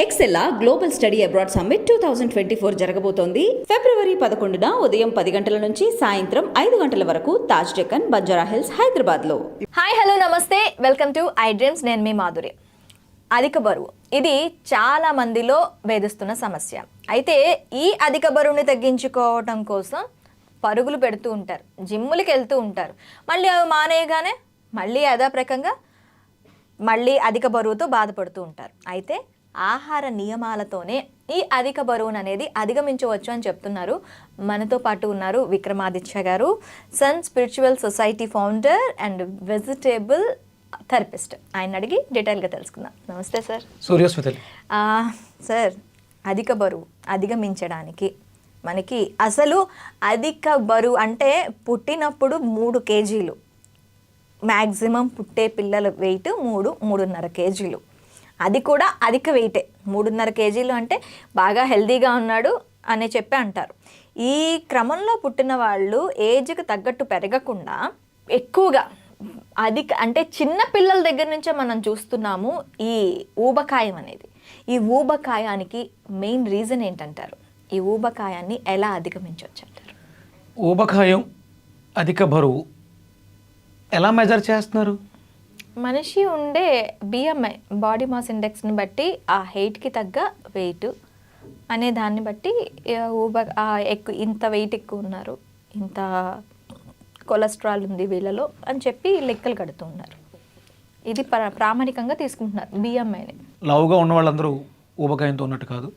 ఎక్సెల్లా global study abroad summit 2024 జరగబోతోంది. ఫిబ్రవరి 11న ఉదయం 10 గంటల నుంచి సాయంత్రం 5 గంటల వరకు తాజ్ డెక్కన్, బంజారా హిల్స్, హైదరాబాద్లో. హాయ్, హలో, నమస్తే, వెల్కమ్ టు ఐ డ్రీమ్స్. నేను మీ మాధురి. అధిక బరువు ఇది చాలా మందిలో వేధిస్తున్న సమస్య. అయితే ఈ అధిక బరువుని తగ్గించుకోవటం కోసం పరుగులు పెడుతూ ఉంటారు, జిమ్ములకి వెళ్తూ ఉంటారు. మళ్ళీ అవి మానేయగానే మళ్ళీ యథాప్రకంగా మళ్ళీ అధిక బరువుతో బాధపడుతూ ఉంటారు. అయితే ఆహార నియమాలతోనే ఈ అధిక బరువును అనేది అధిగమించవచ్చు అని చెప్తున్నారు. మనతో పాటు ఉన్నారు Vikramaditya garu, sun spiritual society founder and vegetable therapist. ఆయన అడిగి డీటెయిల్గా తెలుసుకుందాం. నమస్తే సార్. సూర్యస్మితలి. సార్, అధిక బరువు అధిగమించడానికి మనకి అసలు అధిక బరువు అంటే పుట్టినప్పుడు 3 కేజీలు, మ్యాక్సిమం పుట్టే పిల్లల వెయిట్ 3-3.5 కేజీలు. అది కూడా అధిక వెయిటే. 3.5 కేజీలు అంటే బాగా హెల్దీగా ఉన్నాడు అని చెప్పి అంటారు. ఈ క్రమంలో పుట్టిన వాళ్ళు ఏజ్కి తగ్గట్టు పెరగకుండా ఎక్కువగా అధిక అంటే చిన్న పిల్లల దగ్గర నుంచే మనం చూస్తున్నాము ఈ ఊబకాయం అనేది. ఈ ఊబకాయానికి మెయిన్ రీజన్ ఏంటంటారు? ఈ ఊబకాయాన్ని ఎలా అధిగమించవచ్చు అంటారు? ఊబకాయం, అధిక బరువు ఎలా మెజర్ చేస్తున్నారు? మనిషి ఉండే బిఎంఐ, బాడీ మాస్ ఇండెక్స్ని బట్టి ఆ హైట్కి తగ్గ వెయిట్ అనే దాన్ని బట్టి ఇంత వెయిట్ ఎక్కువ ఉన్నారు, ఇంత కొలెస్ట్రాల్ ఉంది వీళ్ళలో అని చెప్పి లెక్కలు కడుతూ ఉన్నారు. ఇది ప్రామాణికంగా తీసుకుంటున్నారు బిఎంఐని. లావుగా ఉన్న వాళ్ళందరూ ఊబకాయంతో ఉన్నట్టు కాదు,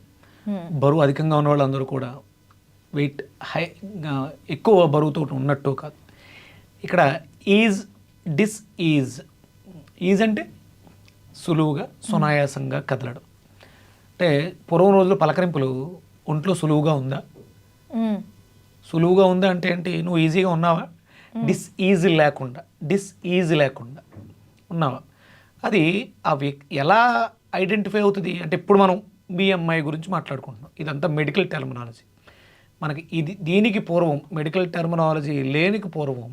బరువు అధికంగా ఉన్న వాళ్ళందరూ కూడా వెయిట్ హై ఎక్కువ బరువుతో ఉన్నట్టు కాదు. ఇక్కడ ఈజ్ అంటే సులువుగా, సునాయాసంగా కదలడం. అంటే పూర్వం రోజులు పలకరింపులు ఒంట్లో సులువుగా ఉందా, సులువుగా ఉందా అంటే ఏంటి? నువ్వు ఈజీగా ఉన్నావా? ఈజీ లేకుండా ఉన్నావా? అది ఎలా ఐడెంటిఫై అవుతుంది అంటే, ఇప్పుడు మనం బిఎంఐ గురించి మాట్లాడుకుంటున్నాం. ఇదంతా మెడికల్ టెర్మినాలజీ. మనకి దీనికి పూర్వం, మెడికల్ టెర్మినాలజీ లేనికి పూర్వం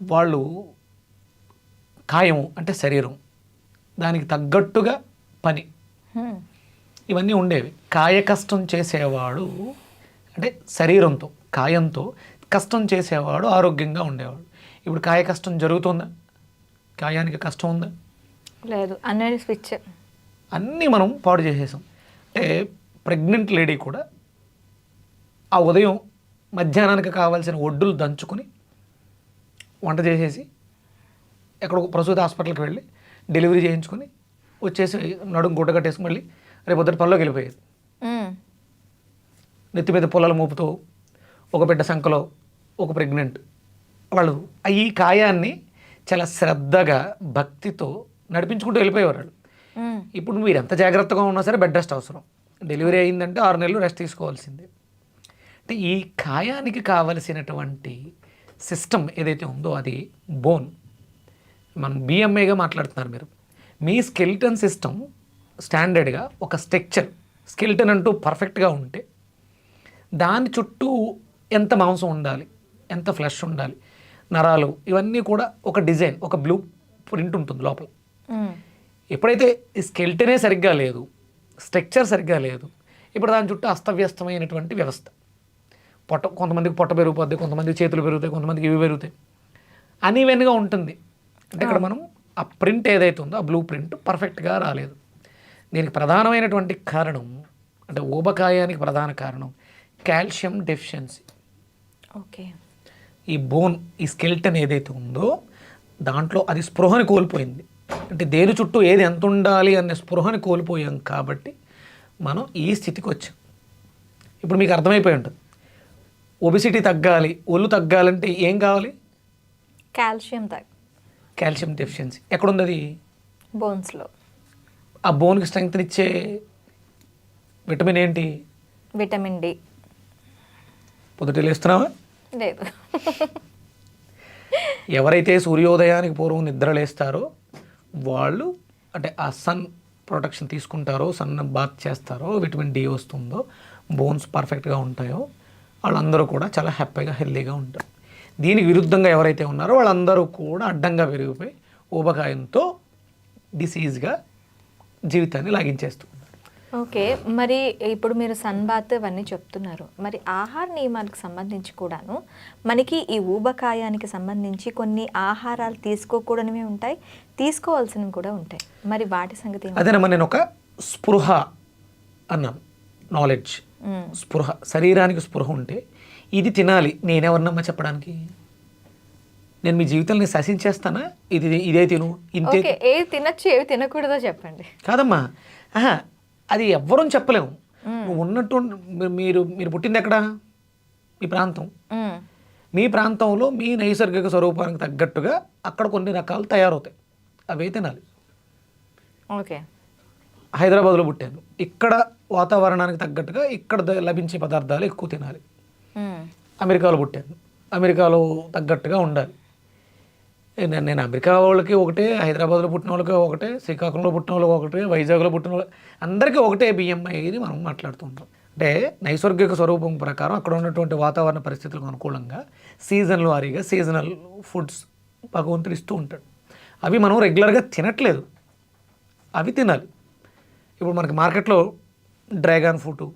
వాళ్ళు కాయము అంటే శరీరం, దానికి తగ్గట్టుగా పని, ఇవన్నీ ఉండేవి. కాయ కష్టం చేసేవాడు అంటే శరీరంతో, కాయంతో కష్టం చేసేవాడు ఆరోగ్యంగా ఉండేవాడు. ఇప్పుడు కాయ కష్టం జరుగుతుందా? కాయానికి కష్టం ఉందా? లేదు. అనేది స్విచ్ అన్నీ మనం పాడు చేసేసాం. అంటే ప్రెగ్నెంట్ లేడీ కూడా ఆ ఉదయం మధ్యాహ్నానికి కావాల్సిన ఒడ్డులు దంచుకొని వంట చేసేసి ఎక్కడో ప్రసూతి హాస్పిటల్కి వెళ్ళి డెలివరీ చేయించుకొని వచ్చేసి నడుము గుడ్డ కట్టేసి మళ్ళీ రేపు పొద్దుట పనిలోకి వెళ్ళిపోయేది. నెత్తి మీద పొలాలు మోపుతూ ఒక బిడ్డ సంఖలో ఒక ప్రెగ్నెంట్. వాళ్ళు ఈ కాయాన్ని చాలా శ్రద్ధగా, భక్తితో నడిపించుకుంటూ వెళ్ళిపోయేవారు. ఇప్పుడు మీరు ఎంత జాగ్రత్తగా ఉన్నా సరే బెడ్ రెస్ట్ అవసరం. డెలివరీ అయిందంటే 6 నెలలు రెస్ట్ తీసుకోవాల్సిందే. అంటే ఈ కాయానికి కావలసినటువంటి సిస్టమ్ ఏదైతే ఉందో అది బోన్. మనం బిఎంఐగా మాట్లాడుతున్నారు మీరు. మీ స్కెలిటన్ సిస్టమ్ స్టాండర్డ్గా ఒక స్ట్రక్చర్, స్కెలిటన్ అంటూ పర్ఫెక్ట్గా ఉంటే దాని చుట్టూ ఎంత మాంసం ఉండాలి, ఎంత ఫ్లెష్ ఉండాలి, నరాలు, ఇవన్నీ కూడా ఒక డిజైన్, ఒక బ్లూ ప్రింట్ ఉంటుంది లోపల. ఎప్పుడైతే ఈ స్కెలిటనే సరిగ్గా లేదు, స్ట్రక్చర్ సరిగ్గా లేదు, ఇప్పుడు దాని చుట్టూ అస్తవ్యస్తమైనటువంటి వ్యవస్థ. కొంతమందికి పొట్ట పెరిగిపోద్ది, కొంతమందికి చేతులు పెరుగుతాయి, కొంతమందికి ఇవి పెరుగుతాయి, అన్ఈవెన్గా ఉంటుంది. అంటే ఇక్కడ మనం ఆ ప్రింట్ ఏదైతే ఉందో ఆ బ్లూ ప్రింట్ పర్ఫెక్ట్గా రాలేదు. దీనికి ప్రధానమైనటువంటి కారణం అంటే ఊబకాయానికి ప్రధాన కారణం కాల్షియం డెఫిషియన్సీ. ఓకే. ఈ బోన్, ఈ స్కెలిటన్ ఏదైతే ఉందో దాంట్లో అది స్పృహని కోల్పోయింది. అంటే దేని చుట్టూ ఏది ఎంత ఉండాలి అనే స్పృహని కోల్పోయాం కాబట్టి మనం ఈ స్థితికి వచ్చాం. ఇప్పుడు మీకు అర్థమైపోయి ఉంటుంది, ఒబిసిటీ తగ్గాలి, ఒళ్ళు తగ్గాలంటే ఏం కావాలి? Calcium deficiency. ఎక్కడుంది అది? బోన్స్లో. ఆ బోన్కి స్ట్రెంగ్త్ని ఇచ్చే విటమిన్ ఏంటి? Vitamin D. పొద్దుట లేస్తున్నావా? లేదు. ఎవరైతే సూర్యోదయానికి పూర్వం నిద్రలేస్తారో వాళ్ళు, అంటే ఆ సన్ ప్రొటెక్షన్ తీసుకుంటారో, సన్ బాత్ చేస్తారో, విటమిన్ డి వస్తుందో, బోన్స్ పర్ఫెక్ట్గా ఉంటాయో వాళ్ళందరూ కూడా చాలా హ్యాపీగా, హెల్తీగా ఉంటారు. దీనికి విరుద్ధంగా ఎవరైతే ఉన్నారో వాళ్ళందరూ కూడా అడ్డంగా పెరిగిపోయి ఊబకాయంతో డిసీజ్గా జీవితాన్ని లాగించేస్తూ ఉన్నారు. ఓకే, మరి ఇప్పుడు మీరు సన్ బాత్ ఇవన్నీ చెప్తున్నారు, మరి ఆహార నియమాలకు సంబంధించి కూడాను మనకి ఈ ఊబకాయానికి సంబంధించి కొన్ని ఆహారాలు తీసుకోకూడనివి ఉంటాయి, తీసుకోవాల్సినవి కూడా ఉంటాయి. మరి వాటి సంగతి ఏంటి? అదేనమ్మా, నేను ఒక స్పృహ అన్నాను, నాలెడ్జ్. స్పృహ, శరీరానికి స్పృహ ఉంటే ఇది తినాలి, నేనెవరినమ్మా చెప్పడానికి? నేను మీ జీవితంలో శాసించేస్తానా? ఇదే తిను, ఇంతే? ఓకే, ఏవి తినచ్చు ఏవి తినకూడదో చెప్పండి. కాదమ్మా, అది ఎవ్వరూ చెప్పలేము. నువ్వు ఉన్నట్టు మీరు మీరు పుట్టింది ఎక్కడ? మీ ప్రాంతం. మీ ప్రాంతంలో మీ నైసర్గిక స్వరూపానికి తగ్గట్టుగా అక్కడ కొన్ని రకాలు తయారవుతాయి, అవే తినాలి. ఓకే, హైదరాబాద్లో పుట్టాను, ఇక్కడ వాతావరణానికి తగ్గట్టుగా ఇక్కడ లభించే పదార్థాలు ఎక్కువ తినాలి. అమెరికాలో పుట్టాను, అమెరికాలో తగ్గట్టుగా ఉండాలి. నేను అమెరికా వాళ్ళకి ఒకటే, హైదరాబాద్లో పుట్టిన వాళ్ళకి ఒకటే, శ్రీకాకుళంలో పుట్టిన వాళ్ళకి ఒకటే, వైజాగ్లో పుట్టిన వాళ్ళకి అందరికీ ఒకటే బియ్యం ఇది మనం మాట్లాడుతూ ఉంటాం. అంటే నైసర్గిక స్వరూపం ప్రకారం అక్కడ ఉన్నటువంటి వాతావరణ పరిస్థితులకు అనుకూలంగా సీజన్ల వారీగా సీజనల్ ఫుడ్స్ భగవంతుడు ఇస్తూ ఉంటాడు. అవి మనం రెగ్యులర్గా తినట్లేదు, అవి తినాలి. ఇప్పుడు మనకి మార్కెట్లో డ్రాగన్ ఫ్రూట్,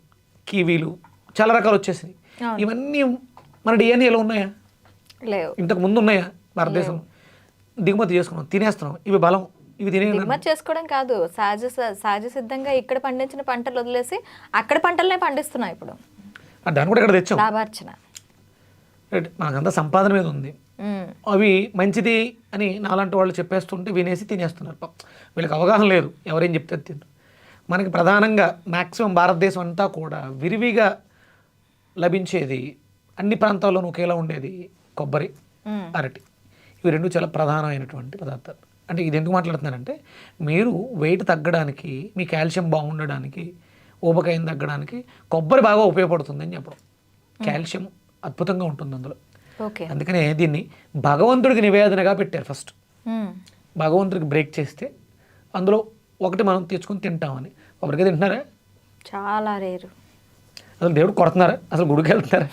కివీలు చాలా రకాలు వచ్చేసినాయి. ఇవన్నీ మన డిఎన్ఏలో ఉన్నాయా? లేవు. ఇంతకు ముందు ఉన్నాయా? భారతదేశం దిగుమతి చేసుకున్నాం, తినేస్తున్నాం. ఇవి బలం, ఇవి దిగుమతి చేసుకోవడం కాదు, సహజ సిద్ధంగా ఇక్కడ పండించిన పంటలు వదిలేసి అక్కడ పంటలనే పండిస్తున్నాం ఇప్పుడు. దాన్ని కూడా ఇక్కడ తెచ్చాం, లాభార్చన. మనకంతా సంపాదన మీద ఉంది. అవి మంచిది అని నాలాంటి వాళ్ళు చెప్పేస్తుంటే వినేసి తినేస్తున్నారు. వీళ్ళకి అవగాహన లేదు, ఎవరేం చెప్తే తింటారు. మనకి ప్రధానంగా మ్యాక్సిమం భారతదేశం అంతా కూడా విరివిగా లభించేది, అన్ని ప్రాంతాల్లోనూ ఒకేలా ఉండేది కొబ్బరి, అరటి. ఇవి రెండు చాలా ప్రధానమైనటువంటి పదార్థాలు. అంటే ఇది ఎందుకు మాట్లాడుతున్నానంటే, మీరు వెయిట్ తగ్గడానికి, మీ కాల్షియం బాగుండడానికి, ఊబకాయం తగ్గడానికి కొబ్బరి బాగా ఉపయోగపడుతుంది అని చెప్పడం. కాల్షియం అద్భుతంగా ఉంటుంది అందులో. అందుకనే దీన్ని భగవంతుడికి నివేదనగా పెట్టారు ఫస్ట్. భగవంతుడికి బ్రేక్ చేస్తే అందులో ఒకటి మనం తెచ్చుకొని తింటామని. కొబ్బరికాయ తింటున్నారా? చాలా రేరు. అసలు దేవుడు కొడుతున్నారా? అసలు గుడికి వెళ్తున్నారా?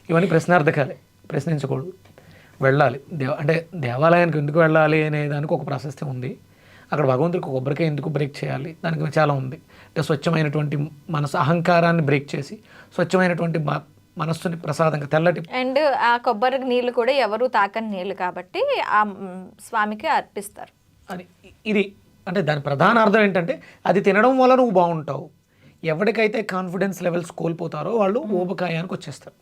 ఇవన్నీ ప్రశ్నార్థకాలే, ప్రశ్నించకూడదు. వెళ్ళాలి అంటే దేవాలయానికి ఎందుకు వెళ్ళాలి అనే దానికి ఒక ప్రాశస్త్య ఉంది. అక్కడ భగవంతుడికి కొబ్బరికాయ ఎందుకు బ్రేక్ చేయాలి, దానికి చాలా ఉంది. అంటే స్వచ్ఛమైనటువంటి మనసు, అహంకారాన్ని బ్రేక్ చేసి స్వచ్ఛమైనటువంటి మనస్సుని ప్రసాదంగా తెల్లటి. అండ్ ఆ కొబ్బరి నీళ్ళు కూడా ఎవరు తాకని నీళ్ళు కాబట్టి ఆ స్వామికి అర్పిస్తారు అని. ఇది అంటే దాని ప్రధాన అర్థం ఏంటంటే, అది తినడం వల్ల నువ్వు బాగుంటావు. ఎవరికైతే కాన్ఫిడెన్స్ లెవెల్స్ కోల్పోతారో వాళ్ళు ఊబకాయానికి వచ్చేస్తారు.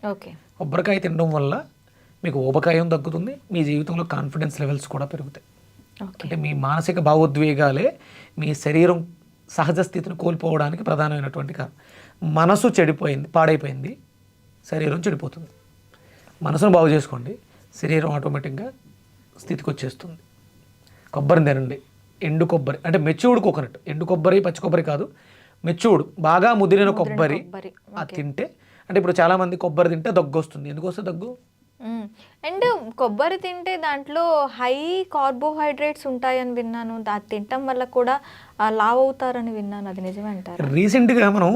ఓకే, కొబ్బరికాయ తినడం వల్ల మీకు ఊబకాయం తగ్గుతుంది, మీ జీవితంలో కాన్ఫిడెన్స్ లెవెల్స్ కూడా పెరుగుతాయి. అంటే మీ మానసిక భావోద్వేగాలే మీ శరీరం సహజ స్థితిని కోల్పోవడానికి ప్రధానమైనటువంటి కారణం. మనసు చెడిపోయింది, పాడైపోయింది, శరీరం చెడిపోతుంది. మనసును బాగు చేసుకోండి, శరీరం ఆటోమేటిక్గా స్థితికి వచ్చేస్తుంది. కొబ్బరిని తినండి, ఎండు కొబ్బరి అంటే మెచ్యూర్డ్ కోకోనట్. ఎండు కొబ్బరి, పచ్చి కొబ్బరి కాదు, మెచ్యూర్డ్ బాగా ముదిరిన కొబ్బరి. అది తింటే, అంటే ఇప్పుడు చాలామంది కొబ్బరి తింటే దగ్గు వస్తుంది. ఎందుకు వస్తుంది దగ్గు? అండ్ కొబ్బరి తింటే దాంట్లో హై కార్బోహైడ్రేట్స్ ఉంటాయని విన్నాను, అది తినటం వల్ల కూడా లావ్ అవుతారని విన్నాను, అది నిజమే అంటారు? రీసెంట్గా మనం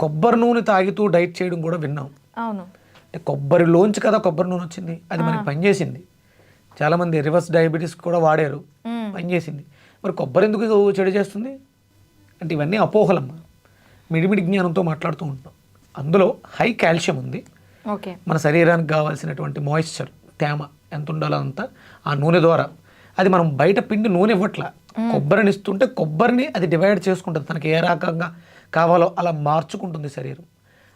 కొబ్బరి నూనె తాగుతూ డైట్ చేయడం కూడా విన్నాం. అవును, అంటే కొబ్బరిలోంచి కదా కొబ్బరి నూనె వచ్చింది, అది మనకి పనిచేసింది. చాలామంది రివర్స్ డయాబెటీస్ కూడా వాడారు, పనిచేసింది. మరి కొబ్బరి ఎందుకు చెడు చేస్తుంది అంటే ఇవన్నీ అపోహలమ్మ, మిడిమిడి జ్ఞానంతో మాట్లాడుతూ ఉంటాం. అందులో హై కాల్షియం ఉంది. ఓకే, మన శరీరానికి కావాల్సినటువంటి మాయిశ్చర్, తేమ ఎంత ఉండాలో అంతా ఆ నూనె ద్వారా. అది మనం బయట పిండి నూనె ఇవ్వట్లా, కొబ్బరిని ఇస్తుంటే కొబ్బరిని అది డివైడ్ చేసుకుంటుంది, తనకి ఏ రకంగా కావాలో అలా మార్చుకుంటుంది శరీరం.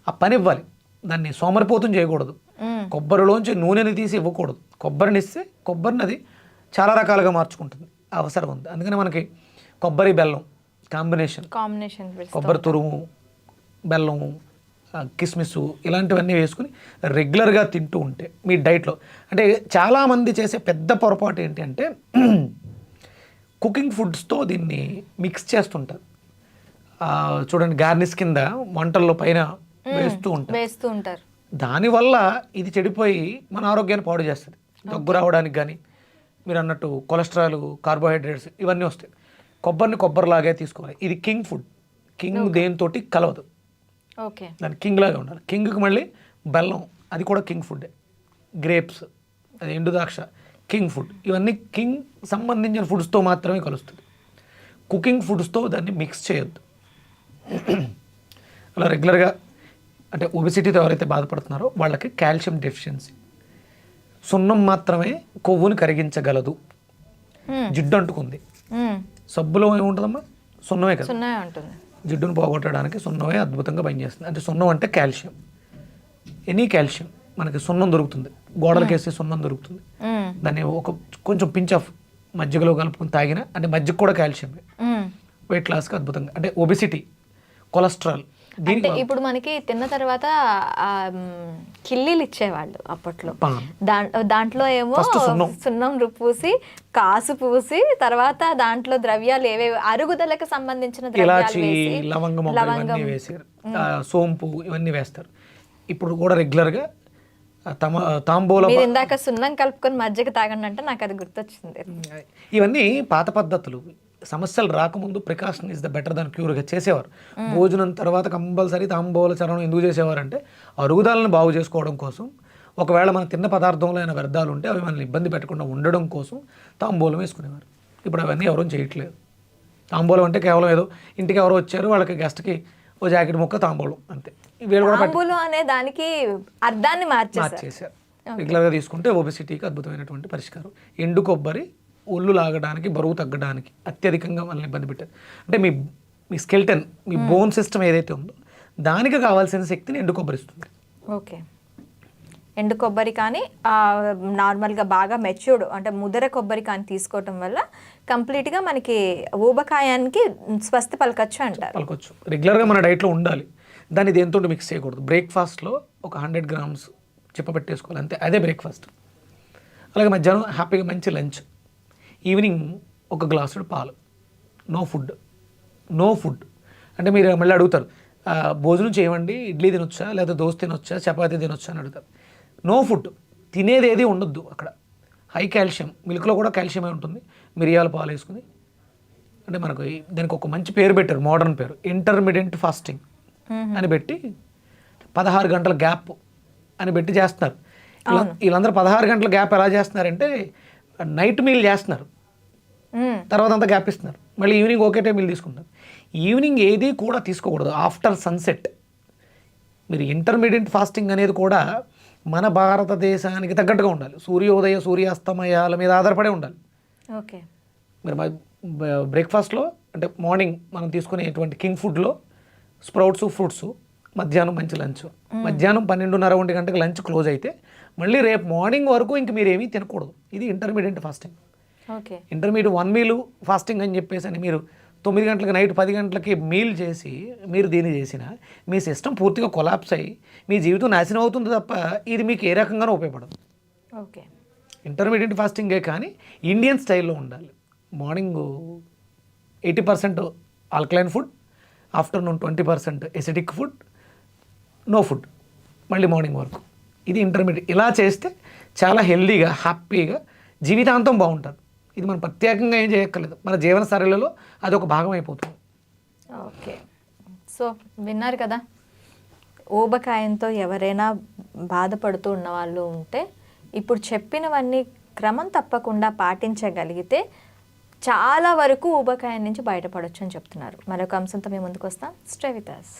ఆ పని ఇవ్వాలి, దాన్ని సోమరిపోతం చేయకూడదు. కొబ్బరిలోంచి నూనెని తీసి ఇవ్వకూడదు, కొబ్బరిని ఇస్తే కొబ్బరిని అది చాలా రకాలుగా మార్చుకుంటుంది, అవసరం ఉంది. అందుకని మనకి కొబ్బరి బెల్లం కాంబినేషన్, కొబ్బరి తురుము, బెల్లము, కిస్మిస్ ఇలాంటివన్నీ వేసుకుని రెగ్యులర్గా తింటూ ఉంటే మీ డైట్లో. అంటే చాలామంది చేసే పెద్ద పొరపాటు ఏంటి అంటే, కుకింగ్ ఫుడ్స్తో దీన్ని మిక్స్ చేస్తుంటారు. చూడండి, గార్నిష్ కింద వంటల్లో పైన వేస్తూ ఉంటారు. దానివల్ల ఇది చెడిపోయి మన ఆరోగ్యాన్ని పాడు చేస్తుంది. దగ్గు రావడానికి కానీ, మీరు అన్నట్టు కొలెస్ట్రాల్, కార్బోహైడ్రేట్స్ ఇవన్నీ వస్తాయి. కొబ్బరిని కొబ్బరిలాగే తీసుకోవాలి. ఇది కింగ్ ఫుడ్. కింగ్ దేనితోటి కలవదు, దాని కింగ్ లాగా ఉండాలి. కింగ్కి మళ్ళీ బెల్లం, అది కూడా కింగ్ ఫుడ్డే. గ్రేప్స్, అది ఎండు ద్రాక్ష, కింగ్ ఫుడ్. ఇవన్నీ కింగ్ సంబంధించిన ఫుడ్స్తో మాత్రమే కలుస్తుంది. కుకింగ్ ఫుడ్స్తో దాన్ని మిక్స్ చేయొద్దు. అలా రెగ్యులర్గా అంటే ఒబిసిటీతో ఎవరైతే బాధపడుతున్నారో వాళ్ళకి కాల్షియం డెఫిషియన్సీ. సున్నం మాత్రమే కొవ్వుని కరిగించగలదు. జిడ్డు అంటుకుంది, సబ్బులో ఏముంటుందమ్మా? సున్నమే కదా. సున్నమే ఉంటుంది. జిడ్డును పోగొట్టడానికి సున్నమే అద్భుతంగా పనిచేస్తుంది. అంటే సున్నం అంటే కాల్షియం, ఎనీ కాల్షియం మనకి సున్నం దొరుకుతుంది, గోడలకు వేసే సున్నం దొరుకుతుంది. దాన్ని కొంచెం పించ్ ఆఫ్ మజ్జిగలో కలుపుకొని తాగిన, అంటే మజ్జిగ కూడా కాల్షియమే. వెయిట్ లాస్కి అద్భుతంగా, అంటే ఒబిసిటీ, కొలెస్ట్రాల్. అంటే ఇప్పుడు మనకి తిన్న తర్వాత కిల్లీలు ఇచ్చేవాళ్ళు అప్పట్లో. దాంట్లో ఏమో సున్నం పూసి, కాసు పూసి, తర్వాత దాంట్లో ద్రవ్యాలు ఏవేవి అరుగుదలకు సంబంధించిన ఇలాచి, లవంగం వేసారు, సోంపు ఇవన్నీ వేస్తారు. ఇప్పుడు కూడా రెగ్యులర్గా తాంబూలం. మీరు ఇందాక సున్నం కలుపుకొని మజ్జిగ తాగండి అంటే నాకు అది గుర్తొచ్చింది. ఇవన్నీ పాత పద్ధతులు. సమస్యలు రాకముందు precaution is the better than క్యూర్గా చేసేవారు. భోజనం తర్వాత కంపల్సరీ తాంబూల చరణం ఎందుకు చేసేవారంటే అరుగుదలను బాగు చేసుకోవడం కోసం. ఒకవేళ మనం తిన్న పదార్థంలో అయినా వ్యర్థాలు ఉంటే అవి మనల్ని ఇబ్బంది పెట్టకుండా ఉండడం కోసం తాంబూలం వేసుకునేవారు. ఇప్పుడు అవన్నీ ఎవరూ చేయట్లేదు. తాంబూలం అంటే కేవలం ఏదో ఇంటికి ఎవరో వచ్చారు వాళ్ళకి గెస్ట్కి ఓ జాకెట్ ముక్క తాంబూలం అంతే. తాంబూలం అనే దానికి అర్థాన్ని మార్చేశారు. రెగ్యులర్గా తీసుకుంటే ఒబెసిటీకి అద్భుతమైనటువంటి పరిష్కారం. ఎండు కొబ్బరి ఒళ్ళు లాగడానికి, బరువు తగ్గడానికి అత్యధికంగా మనల్ని ఇబ్బంది పెట్టారు. అంటే మీ స్కెల్టన్, మీ బోన్ సిస్టమ్ ఏదైతే ఉందో దానికి కావాల్సిన శక్తిని ఎండు కొబ్బరి ఇస్తుంది. ఓకే. ఎండు కొబ్బరి కానీ నార్మల్గా బాగా మెచ్యూర్డ్ అంటే ముదర కొబ్బరి కానీ తీసుకోవటం వల్ల కంప్లీట్గా మనకి ఊబకాయానికి స్వస్తి పలకొచ్చు అంటారు. పలకొచ్చు. రెగ్యులర్గా మన డైట్లో ఉండాలి. దాన్ని దేంతో మిక్స్ చేయకూడదు. బ్రేక్ఫాస్ట్లో ఒక 100 grams చిప్పపెట్టేసుకోవాలి అంతే, అదే బ్రేక్ఫాస్ట్. అలాగే మధ్యాహ్నం హ్యాపీగా మంచి లంచ్, ఈవినింగ్ ఒక గ్లాసుడు పాలు. నో ఫుడ్ అంటే మీరు మళ్ళీ అడుగుతారు భోజనం చేయమండి, ఇడ్లీ తినొచ్చా లేదా దోశ తినొచ్చా చపాతీ తినొచ్చా అని అడుగుతారు. నో ఫుడ్, తినేది ఏది ఉండొద్దు అక్కడ. హై కాల్షియం, మిల్క్లో కూడా కాల్షియమే ఉంటుంది. మిరియాల పాలు వేసుకుని, అంటే మనకు దానికి ఒక మంచి పేరు పెట్టారు, మోడర్న్ పేరు, ఇంటర్మీడియట్ ఫాస్టింగ్ అని పెట్టి 16 గంటల గ్యాప్ అని పెట్టి చేస్తున్నారు. వీళ్ళందరూ 16 గంటల గ్యాప్ ఎలా చేస్తున్నారంటే నైట్ మీల్ చేస్తున్నారు, తర్వాత అంతా గ్యాప్ ఇస్తున్నారు. మళ్ళీ ఈవినింగ్ ఒకే టైం మీల్ తీసుకుంటారు. ఈవినింగ్ ఏది కూడా తీసుకోకూడదు ఆఫ్టర్ సన్సెట్. మీరు ఇంటర్మీడియట్ ఫాస్టింగ్ అనేది కూడా మన భారతదేశానికి తగ్గట్టుగా ఉండాలి. సూర్యోదయ సూర్యాస్తమయాల మీద ఆధారపడే ఉండాలి. ఓకే. మీరు బ్రేక్ఫాస్ట్లో అంటే మార్నింగ్ మనం తీసుకునేటువంటి కింగ్ ఫుడ్లో స్ప్రౌట్స్, ఫ్రూట్స్, మధ్యాహ్నం మంచి లంచ్, మధ్యాహ్నం 12:30 1 గంటకి లంచ్ క్లోజ్ అయితే మళ్ళీ రేపు మార్నింగ్ వరకు ఇంక మీరు ఏమీ తినకూడదు. ఇది intermediate fasting. Okay. Intermediate 1 meal fasting అని చెప్పేసి అని మీరు 9 గంటలకి నైట్ 10 గంటలకి మీల్ చేసి మీరు దీన్ని చేసినా మీ సిస్టమ్ పూర్తిగా కొలాప్స్ అయ్యి మీ జీవితం నాశనం అవుతుంది తప్ప ఇది మీకు ఏ రకంగానూ ఉపయోగపడదు. ఓకే. ఇంటర్మీడియట్ ఫాస్టింగే కానీ ఇండియన్ స్టైల్లో ఉండాలి. Morning 80% alkaline food, afternoon 20% acidic food, no food మళ్ళీ మార్నింగ్ వరకు. ఇది ఇంటర్మీడియట్. ఇలా చేస్తే చాలా హెల్దీగా హ్యాపీగా జీవితాంతం బాగుంటుంది. ఇది మనం ప్రత్యేకంగా ఏం చేయక్కర్లేదు, మన జీవన శైలిలో అది ఒక భాగం అయిపోతుంది. ఓకే. సో విన్నారు కదా, ఊబకాయంతో ఎవరైనా బాధపడుతూ ఉన్న వాళ్ళు ఉంటే ఇప్పుడు చెప్పినవన్నీ క్రమం తప్పకుండా పాటించగలిగితే చాలా వరకు ఊబకాయం నుంచి బయటపడొచ్చు అని చెప్తున్నారు. మరొక అంశంతో మేము ముందుకు వస్తాం. Stay with us.